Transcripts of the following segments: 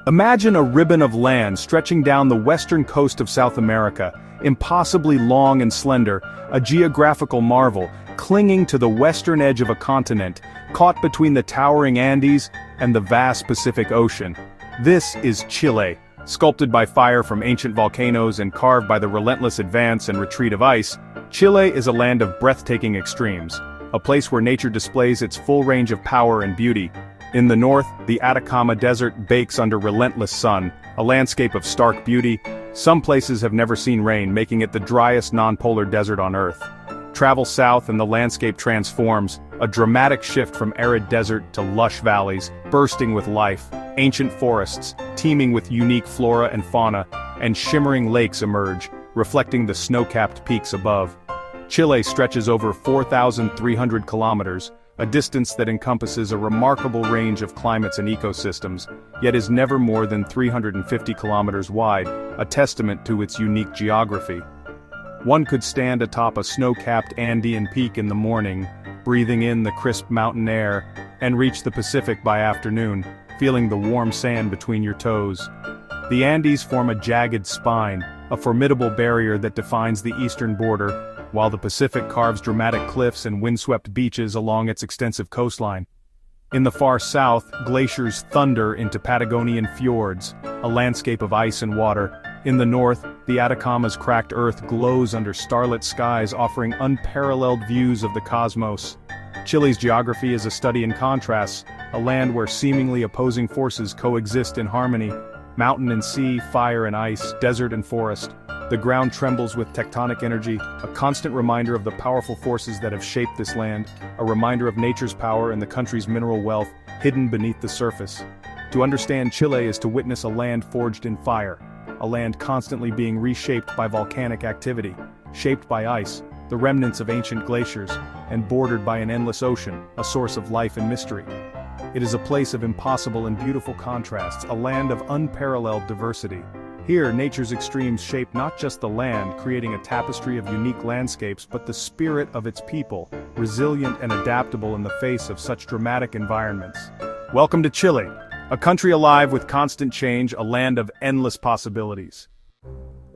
Imagine a ribbon of land stretching down the western coast of South America, impossibly long and slender, a geographical marvel, clinging to the western edge of a continent, caught between the towering Andes and the vast Pacific Ocean. This is Chile, sculpted by fire from ancient volcanoes and carved by the relentless advance and retreat of ice. Chile is a land of breathtaking extremes, a place where nature displays its full range of power and beauty. In the north, the Atacama Desert bakes under relentless sun, a landscape of stark beauty. Some places have never seen rain, making it the driest non-polar desert on Earth. Travel south and the landscape transforms, a dramatic shift from arid desert to lush valleys, bursting with life, ancient forests, teeming with unique flora and fauna, and shimmering lakes emerge, reflecting the snow-capped peaks above. Chile stretches over 4,300 kilometers, a distance that encompasses a remarkable range of climates and ecosystems, yet is never more than 350 kilometers wide, a testament to its unique geography. One could stand atop a snow-capped Andean peak in the morning, breathing in the crisp mountain air, and reach the Pacific by afternoon, feeling the warm sand between your toes. The Andes form a jagged spine, a formidable barrier that defines the eastern border, while the Pacific carves dramatic cliffs and windswept beaches along its extensive coastline. In the far south, glaciers thunder into Patagonian fjords, a landscape of ice and water. In the north, the Atacama's cracked earth glows under starlit skies, offering unparalleled views of the cosmos. Chile's geography is a study in contrasts, a land where seemingly opposing forces coexist in harmony. Mountain and sea, fire and ice, desert and forest. The ground trembles with tectonic energy, a constant reminder of the powerful forces that have shaped this land, a reminder of nature's power and the country's mineral wealth, hidden beneath the surface. To understand Chile is to witness a land forged in fire, a land constantly being reshaped by volcanic activity, shaped by ice, the remnants of ancient glaciers, and bordered by an endless ocean, a source of life and mystery. It is a place of impossible and beautiful contrasts, a land of unparalleled diversity. Here, nature's extremes shape not just the land, creating a tapestry of unique landscapes, but the spirit of its people, resilient and adaptable in the face of such dramatic environments. Welcome to Chile, a country alive with constant change, a land of endless possibilities.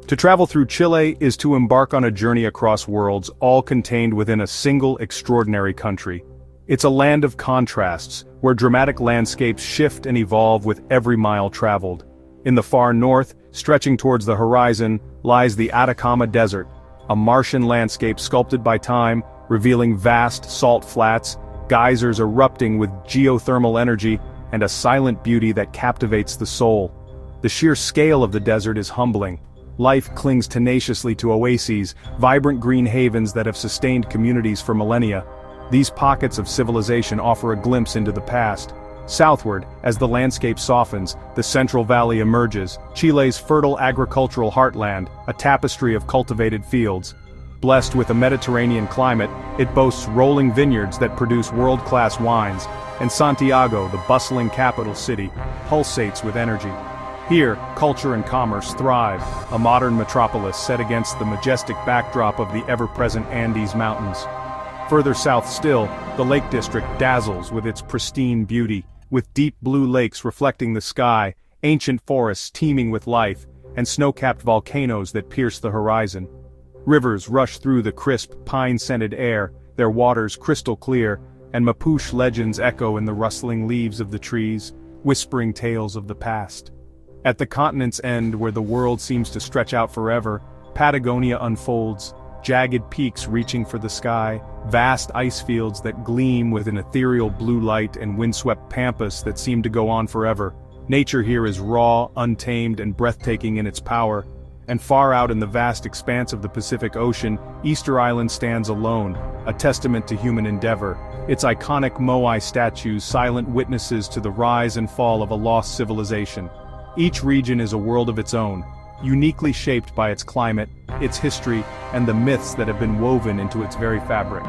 To travel through Chile is to embark on a journey across worlds, all contained within a single extraordinary country. It's a land of contrasts, where dramatic landscapes shift and evolve with every mile traveled. In the far north, stretching towards the horizon, lies the Atacama Desert, a Martian landscape sculpted by time, revealing vast salt flats, geysers erupting with geothermal energy, and a silent beauty that captivates the soul. The sheer scale of the desert is humbling. Life clings tenaciously to oases, vibrant green havens that have sustained communities for millennia. These pockets of civilization offer a glimpse into the past. Southward, as the landscape softens, the Central Valley emerges, Chile's fertile agricultural heartland, a tapestry of cultivated fields. Blessed with a Mediterranean climate, it boasts rolling vineyards that produce world-class wines, and Santiago, the bustling capital city, pulsates with energy. Here, culture and commerce thrive, a modern metropolis set against the majestic backdrop of the ever-present Andes Mountains. Further south still, the Lake District dazzles with its pristine beauty, with deep blue lakes reflecting the sky, ancient forests teeming with life, and snow-capped volcanoes that pierce the horizon. Rivers rush through the crisp, pine-scented air, their waters crystal clear, and Mapuche legends echo in the rustling leaves of the trees, whispering tales of the past. At the continent's end, where the world seems to stretch out forever, Patagonia unfolds, jagged peaks reaching for the sky, vast ice fields that gleam with an ethereal blue light, and windswept pampas that seem to go on forever. Nature here is raw, untamed, and breathtaking in its power. And far out in the vast expanse of the Pacific Ocean, Easter Island stands alone, a testament to human endeavor. Its iconic Moai statues, silent witnesses to the rise and fall of a lost civilization. Each region is a world of its own, uniquely shaped by its climate, its history, and the myths that have been woven into its very fabric.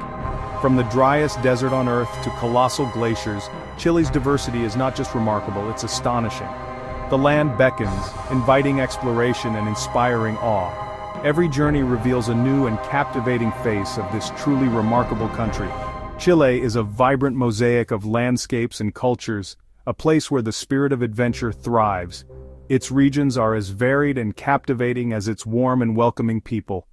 From the driest desert on Earth to colossal glaciers, Chile's diversity is not just remarkable, it's astonishing. The land beckons, inviting exploration and inspiring awe. Every journey reveals a new and captivating face of this truly remarkable country. Chile is a vibrant mosaic of landscapes and cultures, a place where the spirit of adventure thrives. Its regions are as varied and captivating as its warm and welcoming people.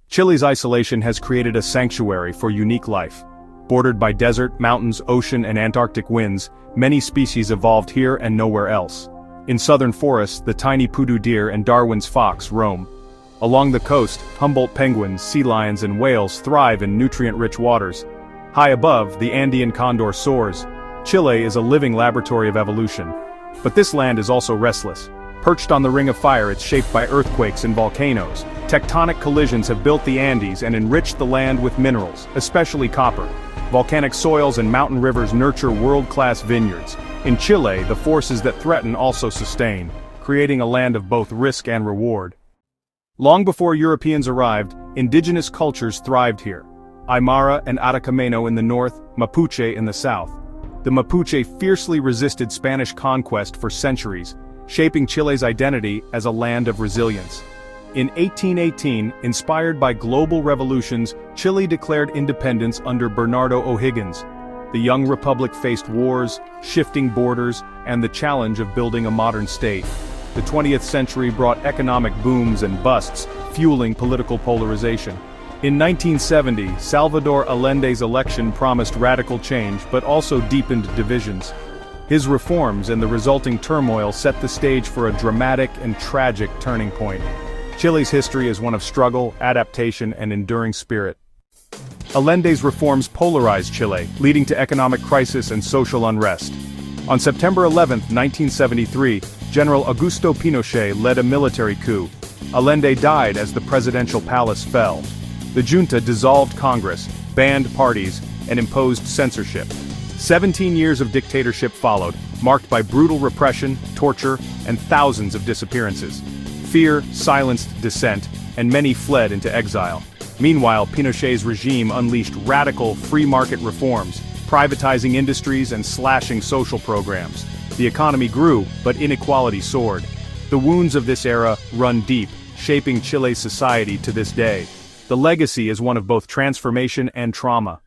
Chile's isolation has created a sanctuary for unique life. Bordered by desert, mountains, ocean, and Antarctic winds, many species evolved here and nowhere else. In southern forests, the tiny poodoo deer and Darwin's fox roam. Along the coast, Humboldt penguins, sea lions, and whales thrive in nutrient-rich waters. High above, the Andean condor soars. Chile is a living laboratory of evolution. But this land is also restless. Perched on the Ring of Fire, it's shaped by earthquakes and volcanoes. Tectonic collisions have built the Andes and enriched the land with minerals, especially copper. Volcanic soils and mountain rivers nurture world-class vineyards. In Chile, the forces that threaten also sustain, creating a land of both risk and reward. Long before Europeans arrived, indigenous cultures thrived here. Aymara and Atacameno in the north, Mapuche in the south. The Mapuche fiercely resisted Spanish conquest for centuries, shaping Chile's identity as a land of resilience. In 1818, inspired by global revolutions, Chile declared independence under Bernardo O'Higgins. The young republic faced wars, shifting borders, and the challenge of building a modern state. The 20th century brought economic booms and busts, fueling political polarization. In 1970, Salvador Allende's election promised radical change but also deepened divisions. His reforms and the resulting turmoil set the stage for a dramatic and tragic turning point. Chile's history is one of struggle, adaptation, and enduring spirit. Allende's reforms polarized Chile, leading to economic crisis and social unrest. On September 11, 1973, General Augusto Pinochet led a military coup. Allende died as the presidential palace fell. The junta dissolved Congress, banned parties, and imposed censorship. 17 years of dictatorship followed, marked by brutal repression, torture, and thousands of disappearances. Fear silenced dissent, and many fled into exile. Meanwhile, Pinochet's regime unleashed radical free-market reforms, privatizing industries and slashing social programs. The economy grew, but inequality soared. The wounds of this era run deep, shaping Chile's society to this day. The legacy is one of both transformation and trauma.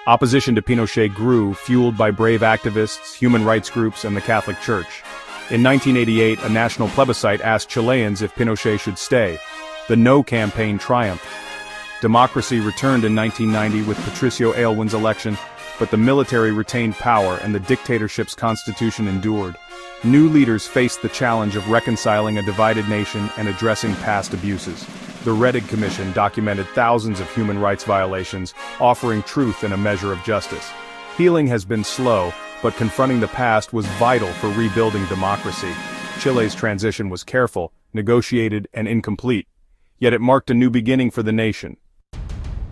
Opposition to Pinochet grew, fueled by brave activists, human rights groups, and the Catholic Church. In 1988, a national plebiscite asked Chileans if Pinochet should stay. The No campaign triumphed. Democracy returned in 1990 with Patricio Aylwin's election, but the military retained power and the dictatorship's constitution endured. New leaders faced the challenge of reconciling a divided nation and addressing past abuses. The Rettig Commission documented thousands of human rights violations, offering truth and a measure of justice. Healing has been slow, but confronting the past was vital for rebuilding democracy. Chile's transition was careful, negotiated, and incomplete. Yet it marked a new beginning for the nation.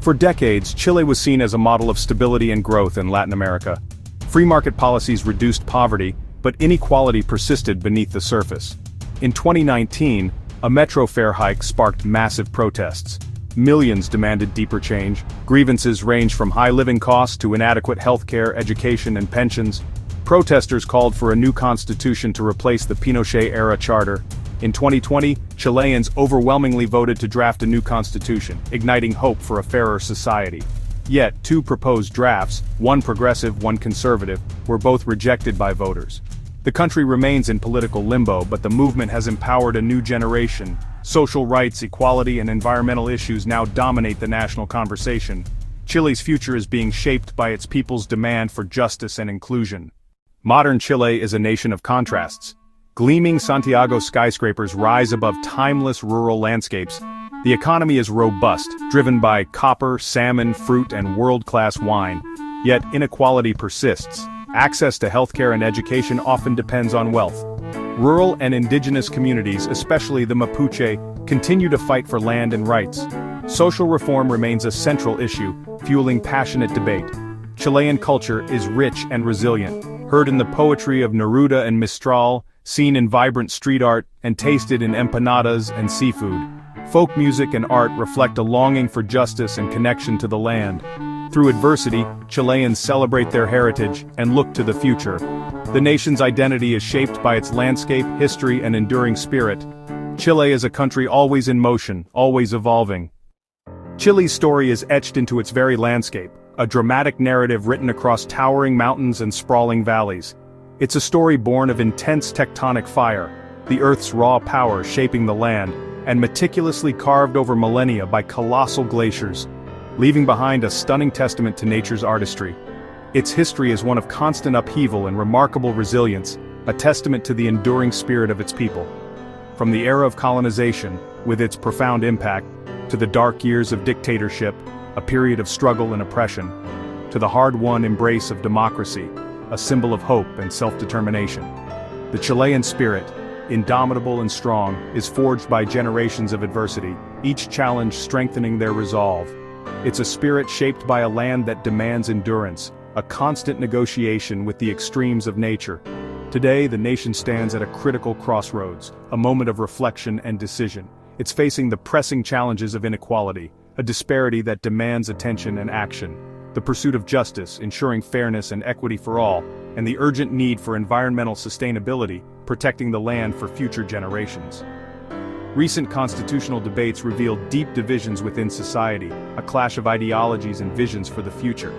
For decades, Chile was seen as a model of stability and growth in Latin America. Free market policies reduced poverty, but inequality persisted beneath the surface. In 2019, a metro fare hike sparked massive protests. Millions demanded deeper change. Grievances ranged from high living costs to inadequate healthcare, education, and pensions. Protesters called for a new constitution to replace the Pinochet-era charter. In 2020, Chileans overwhelmingly voted to draft a new constitution, igniting hope for a fairer society. Yet, two proposed drafts, one progressive, one conservative, were both rejected by voters. The country remains in political limbo, but the movement has empowered a new generation. Social rights, equality, and environmental issues now dominate the national conversation. Chile's future is being shaped by its people's demand for justice and inclusion. Modern Chile is a nation of contrasts. Gleaming Santiago skyscrapers rise above timeless rural landscapes. The economy is robust, driven by copper, salmon, fruit, and world-class wine. Yet inequality persists. Access to healthcare and education often depends on wealth. Rural and indigenous communities, especially the Mapuche, continue to fight for land and rights. Social reform remains a central issue, fueling passionate debate. Chilean culture is rich and resilient, heard in the poetry of Neruda and Mistral, seen in vibrant street art, and tasted in empanadas and seafood. Folk music and art reflect a longing for justice and connection to the land. Through adversity, Chileans celebrate their heritage and look to the future. The nation's identity is shaped by its landscape, history, and enduring spirit. Chile is a country always in motion, always evolving. Chile's story is etched into its very landscape, a dramatic narrative written across towering mountains and sprawling valleys. It's a story born of intense tectonic fire, the Earth's raw power shaping the land, and meticulously carved over millennia by colossal glaciers, leaving behind a stunning testament to nature's artistry. Its history is one of constant upheaval and remarkable resilience, a testament to the enduring spirit of its people. From the era of colonization, with its profound impact, to the dark years of dictatorship, a period of struggle and oppression, to the hard-won embrace of democracy, a symbol of hope and self-determination. The Chilean spirit, indomitable and strong, is forged by generations of adversity, each challenge strengthening their resolve. It's a spirit shaped by a land that demands endurance, a constant negotiation with the extremes of nature. Today, the nation stands at a critical crossroads, a moment of reflection and decision. It's facing the pressing challenges of inequality, a disparity that demands attention and action, the pursuit of justice, ensuring fairness and equity for all, and the urgent need for environmental sustainability, protecting the land for future generations. Recent constitutional debates reveal deep divisions within society, a clash of ideologies and visions for the future.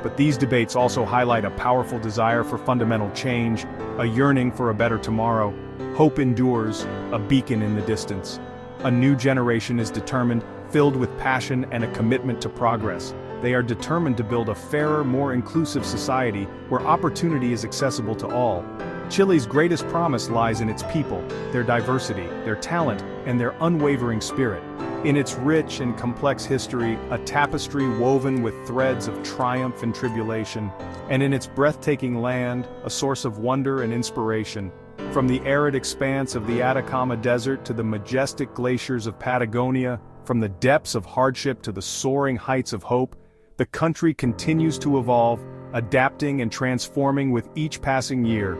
But these debates also highlight a powerful desire for fundamental change, a yearning for a better tomorrow. Hope endures, a beacon in the distance. A new generation is determined, filled with passion and a commitment to progress. They are determined to build a fairer, more inclusive society where opportunity is accessible to all. Chile's greatest promise lies in its people, their diversity, their talent, and their unwavering spirit. In its rich and complex history, a tapestry woven with threads of triumph and tribulation, and in its breathtaking land, a source of wonder and inspiration. From the arid expanse of the Atacama Desert to the majestic glaciers of Patagonia, from the depths of hardship to the soaring heights of hope, the country continues to evolve, adapting and transforming with each passing year.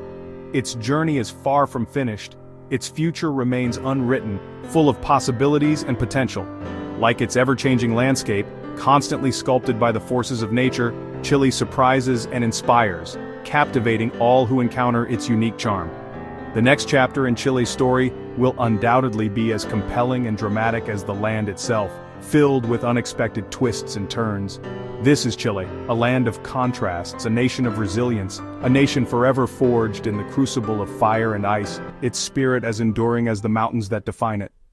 Its journey is far from finished. Its future remains unwritten, full of possibilities and potential. Like its ever-changing landscape, constantly sculpted by the forces of nature, Chile surprises and inspires, captivating all who encounter its unique charm. The next chapter in Chile's story will undoubtedly be as compelling and dramatic as the land itself, filled with unexpected twists and turns. This is Chile, a land of contrasts, a nation of resilience, a nation forever forged in the crucible of fire and ice, its spirit as enduring as the mountains that define it.